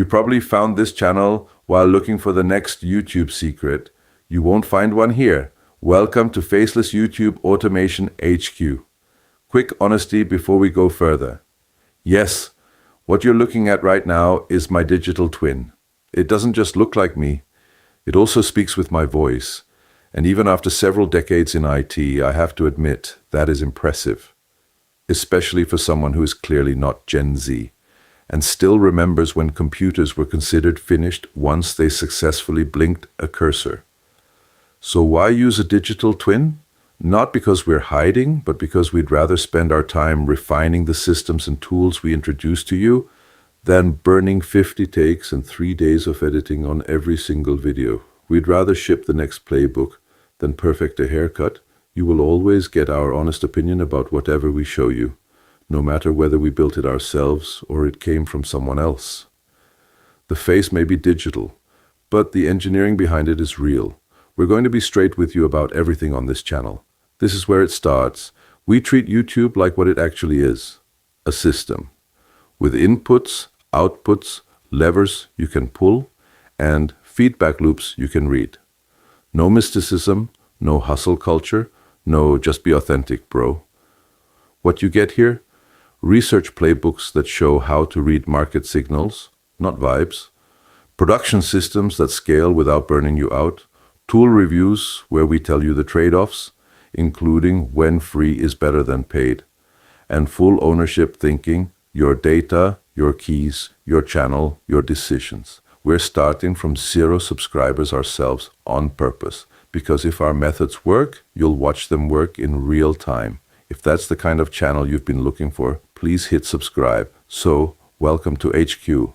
You probably found this channel while looking for the next YouTube secret. You won't find one here. Welcome to Faceless YouTube Automation HQ. Quick honesty before we go further. Yes, what you're looking at right now is my digital twin. It doesn't just look like me, it also speaks with my voice. And even after several decades in IT, I have to admit that is impressive. Especially for someone who is clearly not Gen Z, and still remembers when computers were considered finished once they successfully blinked a cursor. So why use a digital twin? Not because we're hiding, but because we'd rather spend our time refining the systems and tools we introduce to you than burning 50 takes and 3 days of editing on every single video. We'd rather ship the next playbook than perfect a haircut. You will always get our honest opinion about whatever we show you, no matter whether we built it ourselves or it came from someone else. The face may be digital, but the engineering behind it is real. We're going to be straight with you about everything on this channel. This is where it starts. We treat YouTube like what it actually is, a system, with inputs, outputs, levers you can pull, and feedback loops you can read. No mysticism, no hustle culture, no just be authentic, bro. What you get here? Research playbooks that show how to read market signals, not vibes. Production systems that scale without burning you out. Tool reviews where we tell you the trade-offs, including when free is better than paid. And full ownership thinking, your data, your keys, your channel, your decisions. We're starting from 0 subscribers ourselves on purpose, because if our methods work, you'll watch them work in real time. If that's the kind of channel you've been looking for, please hit subscribe. So, welcome to HQ.